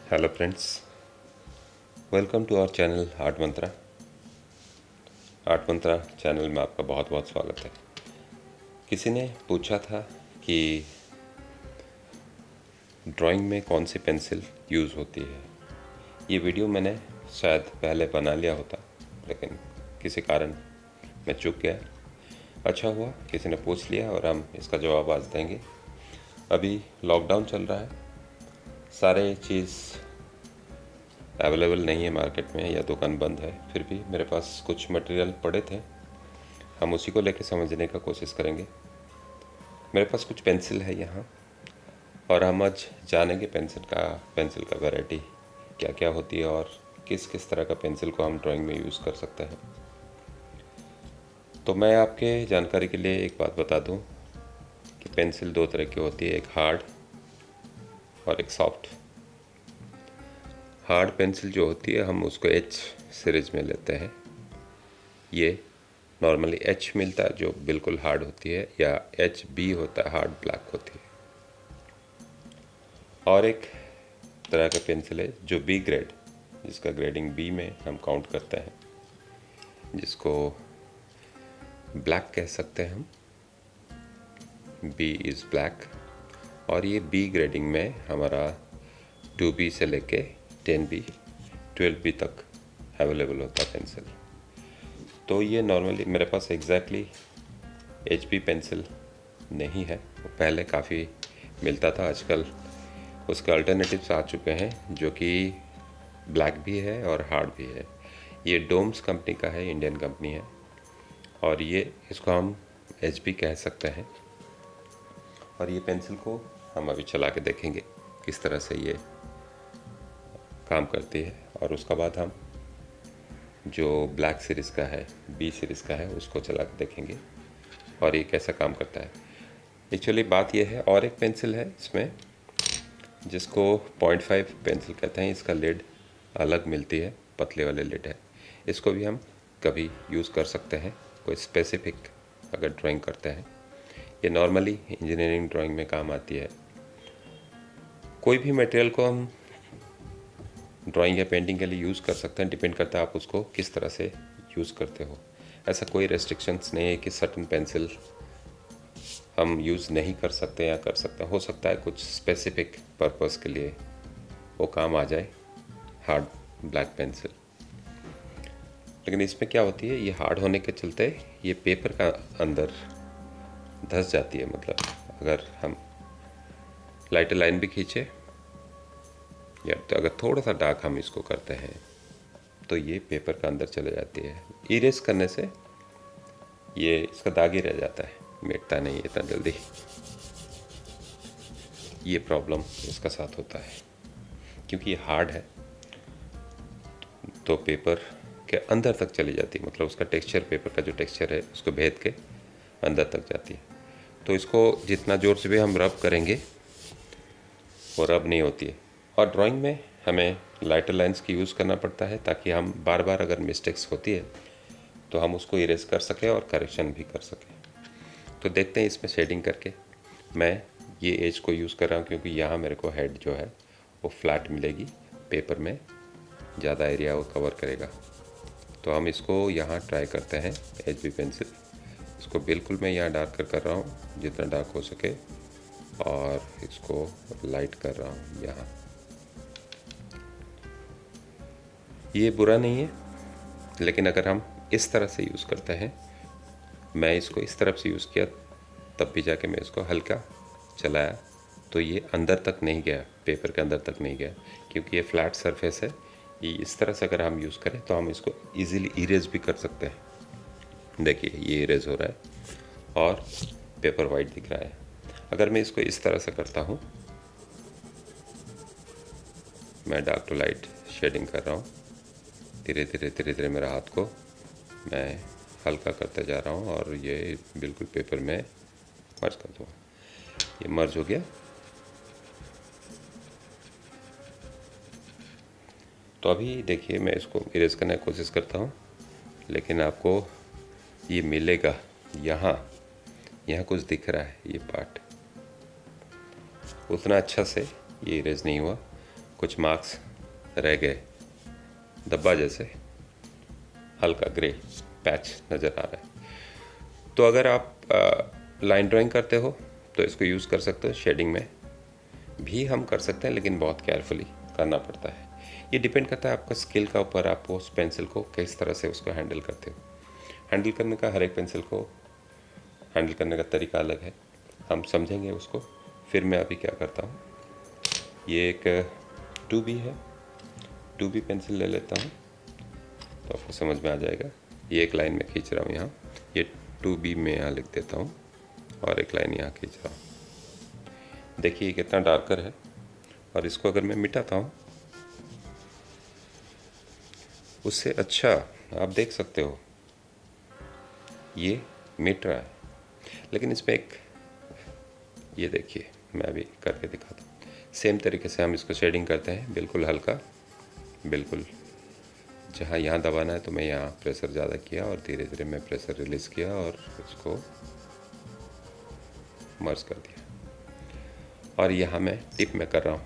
Hello friends, welcome to our channel Art Mantra. Art Mantra channel में आपका बहुत बहुत स्वागत है। किसी ने पूछा था कि ड्राइंग में कौन सी पेंसिल यूज़ होती है। ये वीडियो मैंने शायद पहले बना लिया होता, लेकिन किसी कारण मैं चूक गया। अच्छा हुआ किसी ने पूछ लिया और हम इसका जवाब आज देंगे। अभी लॉकडाउन चल रहा है, सारे चीज़ अवेलेबल नहीं है मार्केट में या दुकान बंद है। फिर भी मेरे पास कुछ मटेरियल पड़े थे, हम उसी को लेकर समझने का कोशिश करेंगे। मेरे पास कुछ पेंसिल है यहाँ और हम आज जानेंगे पेंसिल का वैरायटी क्या क्या होती है और किस किस तरह का पेंसिल को हम ड्राइंग में यूज़ कर सकते हैं। तो मैं आपके जानकारी के लिए एक बात बता दूं कि पेंसिल दो तरह की होती है, एक हार्ड और एक सॉफ्ट। हार्ड पेंसिल जो होती है हम उसको एच सीरीज में लेते हैं। ये नॉर्मली एच मिलता है जो बिल्कुल हार्ड होती है, या एच बी होता है, हार्ड ब्लैक होती है। और एक तरह का पेंसिल है जो बी ग्रेड, जिसका ग्रेडिंग बी में हम काउंट करते हैं, जिसको ब्लैक कह सकते हैं हम। B is black. और ये बी ग्रेडिंग में हमारा 2B से लेके 10B 12B तक अवेलेबल होता है पेंसिल। तो ये नॉर्मली मेरे पास एग्जैक्टली HB पेंसिल नहीं है। वो पहले काफ़ी मिलता था, आजकल उसके अल्टरनेटिव्स आ चुके हैं जो कि ब्लैक भी है और हार्ड भी है। ये डोम्स कंपनी का है, इंडियन कंपनी है, और ये इसको हम HB कह सकते हैं। और ये पेंसिल को हम अभी चला के देखेंगे किस तरह से ये काम करती है, और उसके बाद हम जो ब्लैक सीरीज़ का है, B सीरीज़ का है, उसको चला के देखेंगे और ये कैसा काम करता है। एक्चुअली बात ये है, और एक पेंसिल है इसमें जिसको 0.5 पेंसिल कहते हैं। इसका लिड अलग मिलती है, पतले वाले लिड है। इसको भी हम कभी यूज़ कर सकते हैं कोई स्पेसिफिक अगर ड्राइंग करते हैं। ये नॉर्मली इंजीनियरिंग ड्राइंग में काम आती है। कोई भी मटेरियल को हम ड्राइंग या पेंटिंग के लिए यूज़ कर सकते हैं, डिपेंड करता है आप उसको किस तरह से यूज़ करते हो। ऐसा कोई रेस्ट्रिक्शंस नहीं है कि सर्टन पेंसिल हम यूज़ नहीं कर सकते या कर सकते हैं। हो सकता है कुछ स्पेसिफिक पर्पस के लिए वो काम आ जाए, हार्ड ब्लैक पेंसिल। लेकिन इसमें क्या होती है, ये हार्ड होने के चलते ये पेपर का अंदर धंस जाती है। मतलब अगर हम लाइट लाइन भी खींचे या तो अगर थोड़ा सा डार्क हम इसको करते हैं तो ये पेपर का अंदर चले जाती है। इरेज करने से ये इसका दाग ही रह जाता है, मिटता नहीं इतना जल्दी। ये प्रॉब्लम इसका साथ होता है क्योंकि ये हार्ड है, तो पेपर के अंदर तक चली जाती है। मतलब उसका टेक्सचर, पेपर का जो टेक्सचर है उसको भेद के अंदर तक जाती है। तो इसको जितना ज़ोर से भी हम रब करेंगे वो रब नहीं होती है। और ड्राइंग में हमें लाइटर लाइंस की यूज़ करना पड़ता है ताकि हम बार बार अगर मिस्टेक्स होती है तो हम उसको इरेज कर सकें और करेक्शन भी कर सकें। तो देखते हैं इसमें शेडिंग करके। मैं ये एज को यूज़ कर रहा हूँ क्योंकि यहाँ मेरे को हेड जो है वो फ्लैट मिलेगी, पेपर में ज़्यादा एरिया वो कवर करेगा। तो हम इसको यहाँ ट्राई करते हैं HB पेंसिल। इसको बिल्कुल मैं यहाँ डार्क कर रहा हूँ जितना डार्क हो सके, और इसको लाइट कर रहा हूँ यहाँ। ये बुरा नहीं है, लेकिन अगर हम इस तरह से यूज़ करते हैं, मैं इसको इस तरफ से यूज़ किया तब भी जाके मैं इसको हल्का चलाया तो ये अंदर तक नहीं गया, पेपर के अंदर तक नहीं गया, क्योंकि ये फ्लैट सरफेस है। ये इस तरह से अगर हम यूज़ करें तो हम इसको इजीली इरेज भी कर सकते हैं। देखिए ये इरेज हो रहा है और पेपर वाइट दिख रहा है। अगर मैं इसको इस तरह से करता हूँ, मैं डार्क टू लाइट शेडिंग कर रहा हूँ, धीरे धीरे धीरे धीरे मेरे हाथ को मैं हल्का करते जा रहा हूँ और ये बिल्कुल पेपर में मर्ज कर दूँगा। ये मर्ज हो गया। तो अभी देखिए मैं इसको इरेज करने की कोशिश करता हूँ, लेकिन आपको ये मिलेगा यहाँ कुछ दिख रहा है, ये पार्ट उतना अच्छा से ये इरेज नहीं हुआ। कुछ मार्क्स रह गए, धब्बा जैसे हल्का ग्रे पैच नज़र आ रहा है। तो अगर आप लाइन ड्राइंग करते हो तो इसको यूज़ कर सकते हो। शेडिंग में भी हम कर सकते हैं, लेकिन बहुत केयरफुली करना पड़ता है। ये डिपेंड करता है आपका स्किल का ऊपर, आप उस पेंसिल को किस तरह से उसको हैंडल करते हो। हैंडल करने का, हर एक पेंसिल को हैंडल करने का तरीका अलग है, हम समझेंगे उसको। फिर मैं अभी क्या करता हूँ, ये एक 2B है, 2B पेंसिल ले लेता हूँ तो आपको समझ में आ जाएगा। ये एक लाइन में खींच रहा हूँ यहाँ, ये 2B में यहाँ लिख देता हूँ और एक लाइन यहाँ खींच रहा हूँ। देखिए कितना डार्कर है। और इसको अगर मैं मिटाता हूँ, उससे अच्छा आप देख सकते हो ये मिट रहा है। लेकिन इसमें एक, ये देखिए मैं अभी करके दिखाता हूँ। सेम तरीके से हम इसको शेडिंग करते हैं, बिल्कुल हल्का, बिल्कुल जहाँ यहाँ दबाना है तो मैं यहाँ प्रेशर ज़्यादा किया और धीरे धीरे मैं प्रेशर रिलीज़ किया और इसको मर्ज कर दिया। और यहाँ मैं टिप में कर रहा हूँ।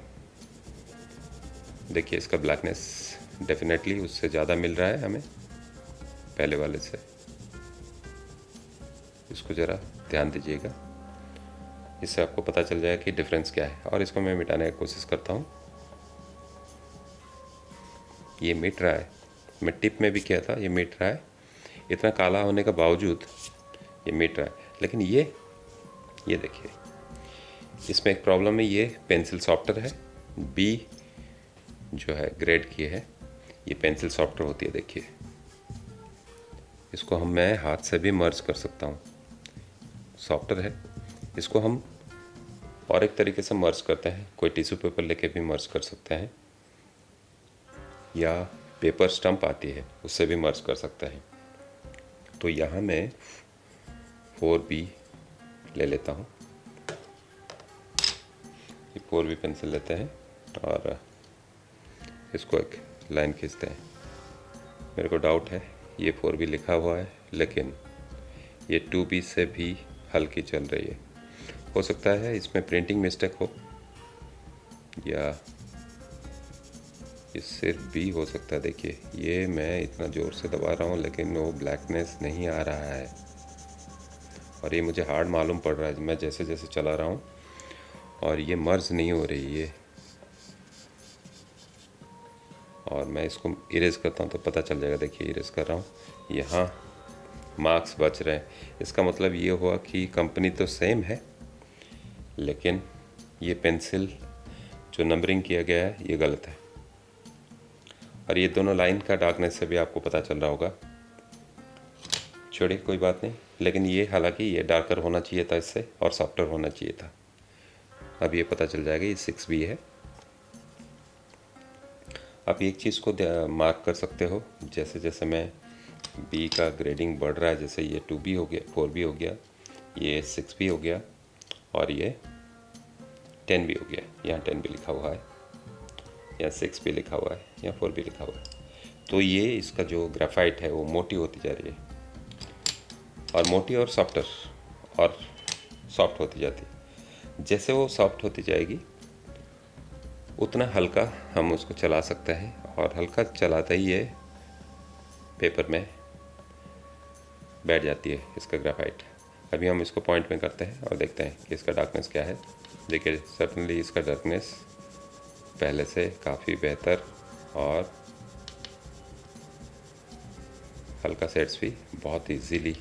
देखिए इसका ब्लैकनेस डेफिनेटली उससे ज़्यादा मिल रहा है हमें पहले वाले से। इसको ज़रा ध्यान दीजिएगा, इससे आपको पता चल जाएगा कि डिफरेंस क्या है। और इसको मैं मिटाने की कोशिश करता हूँ। ये मिट रहा है, मैं टिप में भी किया था, ये मिट रहा है। इतना काला होने का बावजूद ये मिट रहा है। लेकिन ये देखिए इसमें एक प्रॉब्लम है, ये पेंसिल सॉफ्टर है। बी जो है ग्रेड की है, ये पेंसिल सॉफ्टर होती है। देखिए इसको मैं हाथ से भी मर्ज कर सकता हूँ, सॉफ्टर है। इसको हम और एक तरीके से मर्ज करते हैं, कोई टिश्यू पेपर लेके भी मर्ज कर सकते हैं, या पेपर स्टम्प आती है उससे भी मर्ज कर सकते हैं। तो यहाँ मैं 4B ले लेता हूँ। ये 4B पेंसिल लेते हैं और इसको एक लाइन खींचते हैं। मेरे को डाउट है ये 4B लिखा हुआ है, लेकिन ये 2B से भी हल्की चल रही है। हो सकता है इसमें प्रिंटिंग मिस्टेक हो, या इससे भी हो सकता है। देखिए ये मैं इतना ज़ोर से दबा रहा हूँ लेकिन वो ब्लैकनेस नहीं आ रहा है, और ये मुझे हार्ड मालूम पड़ रहा है मैं जैसे जैसे चला रहा हूँ, और ये मर्ज नहीं हो रही है। और मैं इसको इरेज करता हूँ तो पता चल जाएगा। देखिए इरेज कर रहा हूँ, यहाँ मार्क्स बच रहे हैं। इसका मतलब ये हुआ कि कंपनी तो सेम है, लेकिन ये पेंसिल जो नंबरिंग किया गया है ये गलत है। और ये दोनों लाइन का डार्कनेस से भी आपको पता चल रहा होगा। छोड़िए कोई बात नहीं, लेकिन ये हालांकि ये डार्कर होना चाहिए था इससे, और सॉफ्टर होना चाहिए था। अब ये पता चल जाएगा ये 6B है। आप एक चीज़ को मार्क कर सकते हो, जैसे जैसे मैं B का ग्रेडिंग बढ़ रहा है, जैसे ये 2B हो गया, 4B हो गया, ये 6B हो गया, और ये 10B हो गया। यहाँ 10B लिखा हुआ है, यहाँ 6B लिखा हुआ है, यहाँ 4B लिखा हुआ है। तो ये इसका जो ग्रेफाइट है वो मोटी होती जा रही है, और मोटी और सॉफ्ट होती जाती है। जैसे वो सॉफ्ट होती जाएगी उतना हल्का हम उसको चला सकते हैं, और हल्का चलाते ही ये पेपर में बैठ जाती है इसका ग्रेफाइट। अभी हम इसको पॉइंट में करते हैं और देखते हैं कि इसका डार्कनेस क्या है। देखिए सर्टनली इसका डार्कनेस पहले से काफ़ी बेहतर, और हल्का सेट्स भी बहुत इजीली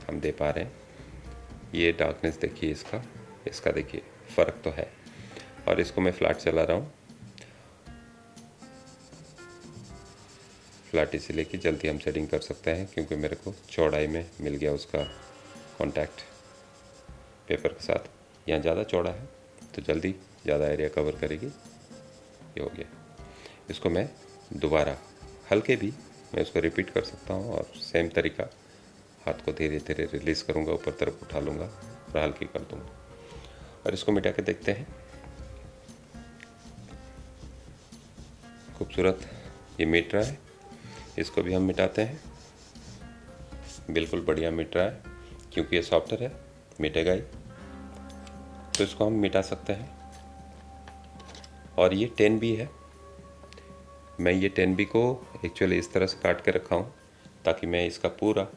हम दे पा रहे हैं। ये डार्कनेस देखिए इसका देखिए फ़र्क तो है। और इसको मैं फ्लैट चला रहा हूँ, फ्लैट इसीलिए कि जल्दी हम सेटिंग कर सकते हैं, क्योंकि मेरे को चौड़ाई में मिल गया उसका कॉन्टैक्ट पेपर के साथ। यहाँ ज़्यादा चौड़ा है तो जल्दी ज़्यादा एरिया कवर करेगी। ये हो गया। इसको मैं दोबारा हल्के भी मैं उसको रिपीट कर सकता हूँ, और सेम तरीका हाथ को धीरे धीरे रिलीज़ करूँगा, ऊपर तरफ उठा लूँगा और हल्की कर दूँगा। और इसको मिटा के देखते हैं। खूबसूरत ये मिट रहा है, इसको भी हम मिटाते हैं। बिल्कुल बढ़िया मिट रहा है, क्योंकि ये सॉफ्टर है, मिटेगा ही। तो इसको हम मिटा सकते हैं। और ये 10B है, मैं ये 10B को एक्चुअली इस तरह से काट के रखा हूँ ताकि मैं इसका पूरा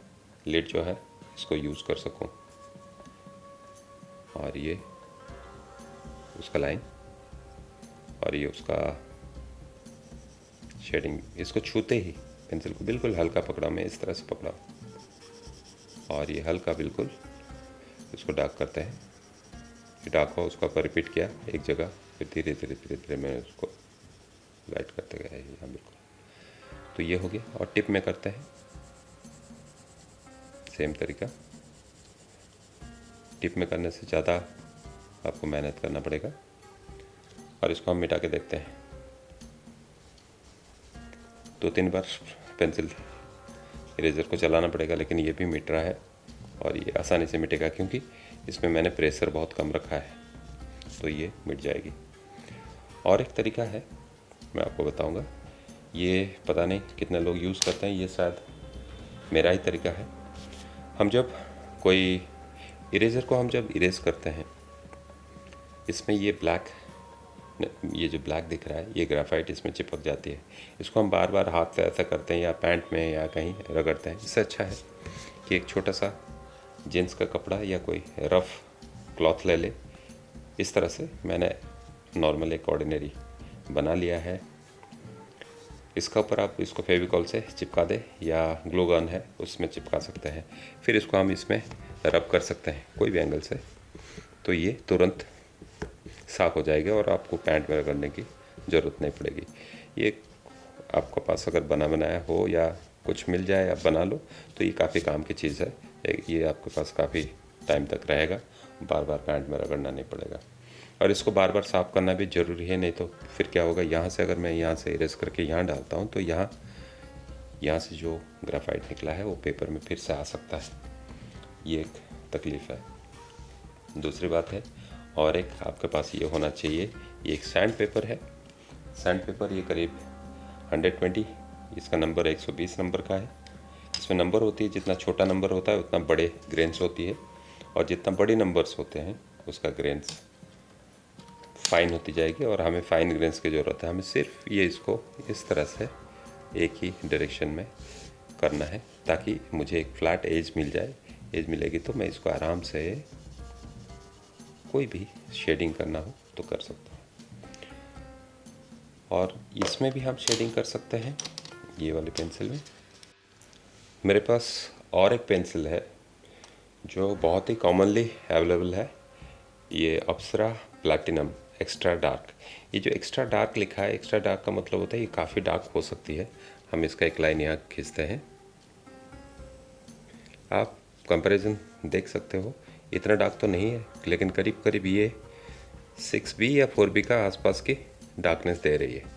लिड जो है इसको यूज़ कर सकूँ। और ये उसका लाइन और ये उसका शेडिंग। इसको छूते ही पेंसिल को बिल्कुल हल्का पकड़ा, मैं इस तरह से पकड़ा और ये हल्का बिल्कुल इसको डार्क करते हैं। डार्क हुआ उसको ऊपर रिपीट किया एक जगह, फिर धीरे धीरे धीरे धीरे मैं उसको लाइट करते गया यहाँ बिल्कुल। तो ये हो गया। और टिप में करते हैं सेम तरीका। टिप में करने से ज़्यादा आपको मेहनत करना पड़ेगा। और इसको हम मिटा के देखते हैं। 2-3 बार पेंसिल इरेज़र को चलाना पड़ेगा, लेकिन ये भी मिट रहा है और ये आसानी से मिटेगा क्योंकि इसमें मैंने प्रेशर बहुत कम रखा है, तो ये मिट जाएगी। और एक तरीका है मैं आपको बताऊंगा, ये पता नहीं कितने लोग यूज़ करते हैं, ये शायद मेरा ही तरीका है। हम जब कोई इरेज़र को हम जब इरेज़ करते हैं, इसमें ये जो ब्लैक दिख रहा है ये ग्राफाइट इसमें चिपक जाती है। इसको हम बार बार हाथ से ऐसा करते हैं या पैंट में या कहीं रगड़ते हैं। इससे अच्छा है कि एक छोटा सा जीन्स का कपड़ा या कोई रफ़ क्लॉथ ले ले। इस तरह से मैंने नॉर्मल एक ऑर्डिनरी बना लिया है। इसका ऊपर आप इसको फेविकॉल से चिपका दे या ग्लू गन है उसमें चिपका सकते हैं। फिर इसको हम इसमें रब कर सकते हैं कोई भी एंगल से, तो ये तुरंत साफ हो जाएगा और आपको पैंट में रगड़ने की ज़रूरत नहीं पड़ेगी। ये आपके पास अगर बना बनाया हो या कुछ मिल जाए आप बना लो तो ये काफ़ी काम की चीज़ है। ये आपके पास काफ़ी टाइम तक रहेगा, बार बार पैंट में रगड़ना नहीं पड़ेगा। और इसको बार बार साफ़ करना भी ज़रूरी है, नहीं तो फिर क्या होगा, यहाँ से अगर मैं यहाँ से इरेज करके यहाँ डालता हूँ तो यहाँ से जो ग्राफाइट निकला है वो पेपर में फिर से आ सकता है। ये एक तकलीफ़ है। दूसरी बात है, और एक आपके पास ये होना चाहिए, ये एक सैंड पेपर है। सैंड पेपर ये करीब 120, इसका नंबर 120 नंबर का है। इसमें नंबर होती है, जितना छोटा नंबर होता है उतना बड़े ग्रेन्स होती है, और जितना बड़े नंबर्स होते हैं उसका ग्रेन्स फाइन होती जाएगी। और हमें फाइन ग्रेन्स की ज़रूरत है। हमें सिर्फ ये इसको इस तरह से एक ही डायरेक्शन में करना है ताकि मुझे एक फ्लैट एज मिल जाए। एज मिलेगी तो मैं इसको आराम से कोई भी शेडिंग करना हो तो कर सकता हूँ। और इसमें भी हम शेडिंग कर सकते हैं ये वाली पेंसिल में। मेरे पास और एक पेंसिल है जो बहुत ही कॉमनली अवेलेबल है, ये अप्सरा प्लैटिनम एक्स्ट्रा डार्क। ये जो एक्स्ट्रा डार्क लिखा है, एक्स्ट्रा डार्क का मतलब होता है ये काफ़ी डार्क हो सकती है। हम इसका एक लाइन यहाँ खींचते हैं, आप कंपैरिजन देख सकते हो। इतना डार्क तो नहीं है, लेकिन करीब करीब ये 6B या 4B का आसपास की डार्कनेस दे रही है।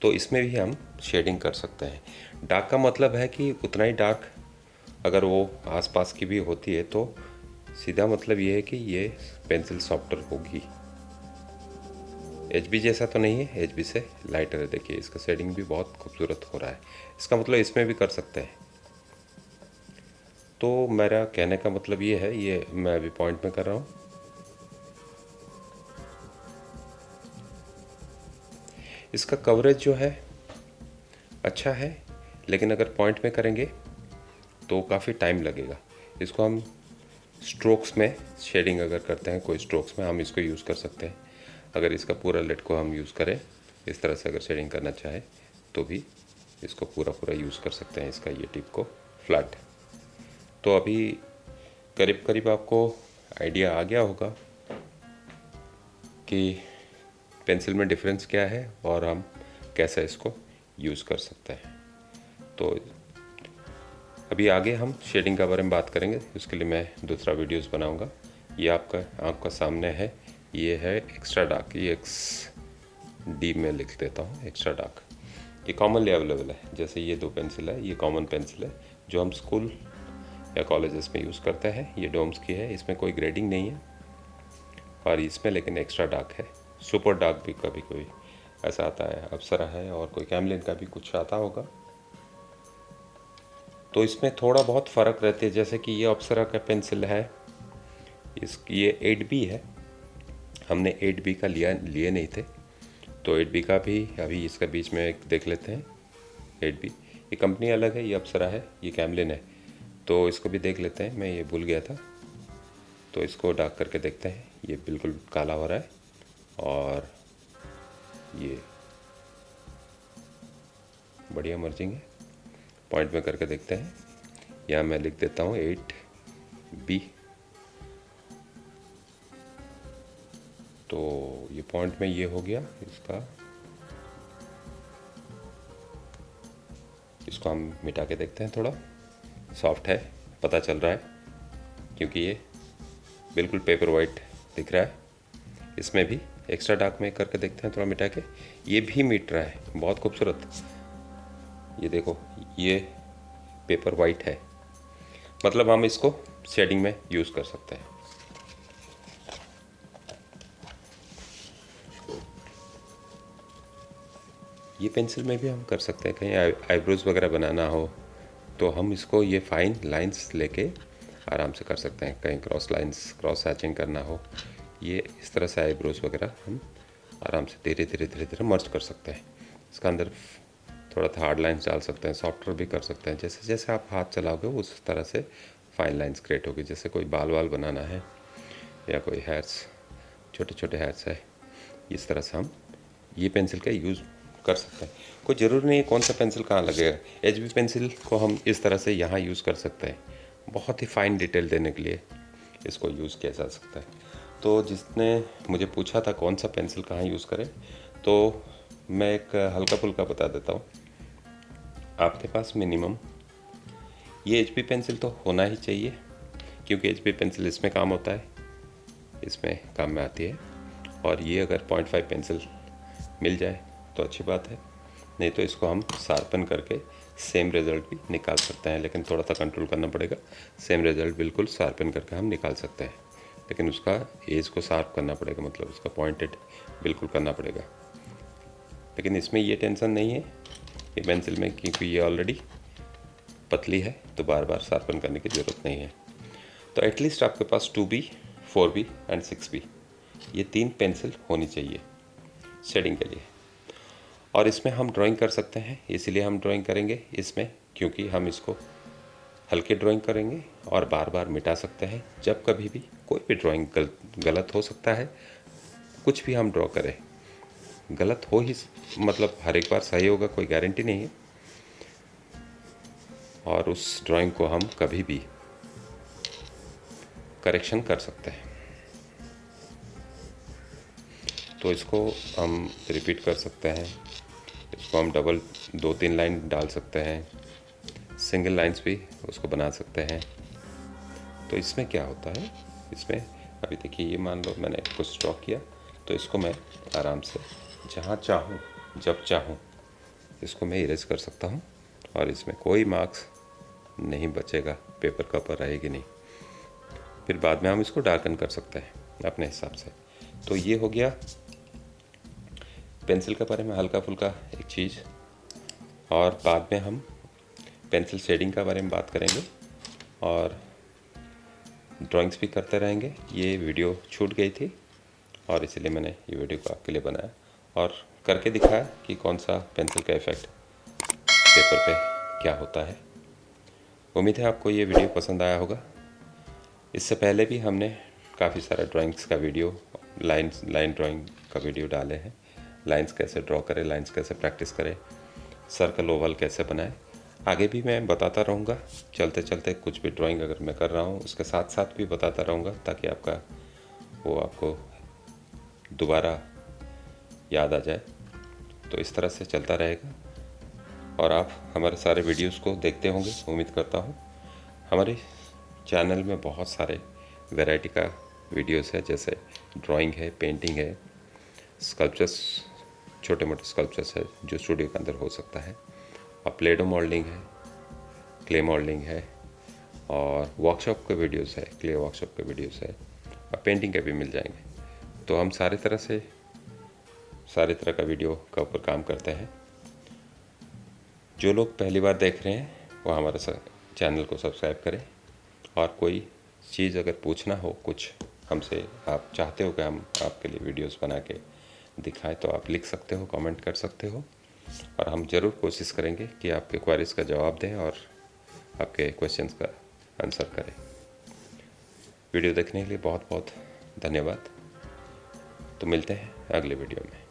तो इसमें भी हम शेडिंग कर सकते हैं। डार्क का मतलब है कि उतना ही डार्क अगर वो आसपास की भी होती है तो सीधा मतलब ये है कि ये पेंसिल सॉफ्टर होगी। HB जैसा तो नहीं है, HB से लाइटर है। देखिए इसका शेडिंग भी बहुत खूबसूरत हो रहा है। इसका मतलब इसमें भी कर सकते हैं। तो मेरा कहने का मतलब ये है, ये मैं अभी पॉइंट में कर रहा हूँ। इसका कवरेज जो है अच्छा है, लेकिन अगर पॉइंट में करेंगे तो काफ़ी टाइम लगेगा। इसको हम स्ट्रोक्स में शेडिंग अगर करते हैं, कोई स्ट्रोक्स में हम इसको यूज़ कर सकते हैं। अगर इसका पूरा लेट को हम यूज़ करें, इस तरह से अगर शेडिंग करना चाहे तो भी इसको पूरा यूज़ कर सकते हैं, इसका ये टिप को फ्लैट। तो अभी करीब करीब आपको आइडिया आ गया होगा कि पेंसिल में डिफरेंस क्या है और हम कैसे इसको यूज़ कर सकते हैं। तो अभी आगे हम शेडिंग के बारे में बात करेंगे, उसके लिए मैं दूसरा वीडियोस बनाऊंगा। ये आपका सामने है, ये है एक्स्ट्रा डार्क, ये XD में लिख देता हूँ एक्स्ट्रा डार्क। ये कॉमनली अवेलेबल है। जैसे ये 2 पेंसिल है, ये कॉमन पेंसिल है जो हम स्कूल या कॉलेजेस में यूज़ करते हैं। ये डोम्स की है, इसमें कोई ग्रेडिंग नहीं है, और इसमें लेकिन एक्स्ट्रा डार्क है। सुपर डार्क भी कभी कोई ऐसा आता है, अप्सरा है, और कोई कैमलिन का भी कुछ आता होगा। तो इसमें थोड़ा बहुत फ़र्क रहती है। जैसे कि ये अप्सरा का पेंसिल है, ये 8B है। हमने 8B का लिए नहीं थे, तो 8B का भी अभी इसका बीच में एक देख लेते हैं। 8B ये कंपनी अलग है, ये अप्सरा है, ये कैमलिन है, तो इसको भी देख लेते हैं। मैं ये भूल गया था, तो इसको डार्क करके देखते हैं। ये बिल्कुल काला हो रहा है और ये बढ़िया मर्जिंग है। पॉइंट में करके देखते हैं। यहाँ मैं लिख देता हूँ 8B। तो ये पॉइंट में ये हो गया इसका। इसको हम मिटा के देखते हैं। थोड़ा सॉफ्ट है, पता चल रहा है, क्योंकि ये बिल्कुल पेपर वाइट दिख रहा है। इसमें भी एक्स्ट्रा डार्क में करके देखते हैं, थोड़ा मिटा के। ये भी मिट रहा है, बहुत खूबसूरत। ये देखो, ये पेपर वाइट है, मतलब हम इसको शेडिंग में यूज़ कर सकते हैं। ये पेंसिल में भी हम कर सकते हैं। कहीं आईब्रोज वगैरह बनाना हो तो हम इसको ये फाइन लाइंस लेके आराम से कर सकते हैं। कहीं क्रॉस लाइंस, क्रॉस हैचिंग करना हो, ये इस तरह से आईब्रोज वगैरह हम आराम से धीरे धीरे धीरे धीरे मर्ज कर सकते हैं। इसका अंदर थोड़ा सा हार्ड लाइंस डाल सकते हैं, सॉफ्टवेयर भी कर सकते हैं। जैसे जैसे आप हाथ चलाओगे उस तरह से फाइन लाइंस क्रिएट होगी। जैसे कोई बाल वाल बनाना है या कोई हेयर्स, छोटे छोटे हेयर्स है, इस तरह से हम ये पेंसिल का यूज़ कर सकते हैं। कोई ज़रूरी नहीं है कौन सा पेंसिल कहाँ लगेगा। HB पेंसिल को हम इस तरह से यहाँ यूज़ कर सकते हैं। बहुत ही फाइन डिटेल देने के लिए इसको यूज़ किया जा सकता है। तो जिसने मुझे पूछा था कौन सा पेंसिल कहाँ यूज़ करें, तो मैं एक हल्का फुल्का बता देता हूँ। आपके पास मिनिमम ये HB पेंसिल तो होना ही चाहिए, क्योंकि HB पेंसिल इसमें काम होता है, इसमें काम में आती है। और ये अगर 0.5 पेंसिल मिल जाए तो अच्छी बात है, नहीं तो इसको हम शार्पन करके सेम रिज़ल्ट भी निकाल सकते हैं। लेकिन थोड़ा सा कंट्रोल करना पड़ेगा। सेम रिज़ल्ट बिल्कुल शार्पन करके हम निकाल सकते हैं, लेकिन उसका एज को शार्प करना पड़ेगा, मतलब उसका पॉइंटेड बिल्कुल करना पड़ेगा। लेकिन इसमें ये टेंशन नहीं है ये पेंसिल में, क्योंकि ये ऑलरेडी पतली है, तो बार बार शार्पन करने की ज़रूरत नहीं है। तो एटलीस्ट आपके पास 2B, 4B एंड 6B, ये 3 पेंसिल होनी चाहिए शेडिंग के लिए। और इसमें हम ड्राइंग कर सकते हैं, इसीलिए हम ड्राइंग करेंगे इसमें, क्योंकि हम इसको हल्के ड्राइंग करेंगे और बार बार मिटा सकते हैं। जब कभी भी कोई भी ड्राइंग गलत हो सकता है, कुछ भी हम ड्रॉ करें गलत हो ही, मतलब हर एक बार सही होगा कोई गारंटी नहीं है। और उस ड्राइंग को हम कभी भी करेक्शन कर सकते हैं। तो इसको हम रिपीट कर सकते हैं, इसको हम डबल 2-3 लाइन डाल सकते हैं, सिंगल लाइंस भी उसको बना सकते हैं। तो इसमें क्या होता है, इसमें अभी देखिए, ये मान लो मैंने कुछ ड्रॉ किया, तो इसको मैं आराम से जहाँ चाहूँ जब चाहूँ इसको मैं इरेज कर सकता हूँ, और इसमें कोई मार्क्स नहीं बचेगा, पेपर का ऊपर रहेगी नहीं। फिर बाद में हम इसको डार्कन कर सकते हैं अपने हिसाब से। तो ये हो गया पेंसिल के बारे में हल्का फुल्का एक चीज़। और बाद में हम पेंसिल शेडिंग के बारे में बात करेंगे और ड्राइंग्स भी करते रहेंगे। ये वीडियो छूट गई थी और इसलिए मैंने ये वीडियो को आपके लिए बनाया और करके दिखाया कि कौन सा पेंसिल का इफ़ेक्ट पेपर पे क्या होता है। उम्मीद है आपको ये वीडियो पसंद आया होगा। इससे पहले भी हमने काफ़ी सारा ड्राइंग्स का वीडियो, लाइन ड्राइंग का वीडियो डाले हैं। लाइंस कैसे ड्रॉ करें, लाइंस कैसे प्रैक्टिस करें, सर्कल ओवल कैसे बनाएं, आगे भी मैं बताता रहूँगा। चलते चलते कुछ भी ड्राइंग अगर मैं कर रहा हूँ उसके साथ साथ भी बताता रहूँगा, ताकि आपको दोबारा याद आ जाए। तो इस तरह से चलता रहेगा और आप हमारे सारे वीडियोस को देखते होंगे, उम्मीद करता हूँ। हमारे चैनल में बहुत सारे वैरायटी का वीडियोस है, जैसे ड्राइंग है, पेंटिंग है, स्कल्पचर्स, छोटे मोटे स्कल्पचर्स है जो स्टूडियो के अंदर हो सकता है, और प्लेडो मॉल्डिंग है, क्ले मॉल्डिंग है, और वर्कशॉप के वीडियोस है, क्ले वर्कशॉप के वीडियोस है, और पेंटिंग के भी मिल जाएंगे। तो हम सारे तरह का वीडियो का ऊपर काम करते हैं। जो लोग पहली बार देख रहे हैं वो हमारे चैनल को सब्सक्राइब करें, और कोई चीज़ अगर पूछना हो, कुछ हमसे आप चाहते हो कि हम आपके लिए वीडियोस बना के दिखाएं तो आप लिख सकते हो, कमेंट कर सकते हो, और हम ज़रूर कोशिश करेंगे कि आपके क्वेरीज का जवाब दें और आपके क्वेश्चंस का आंसर करें। वीडियो देखने के लिए बहुत बहुत धन्यवाद। तो मिलते हैं अगले वीडियो में।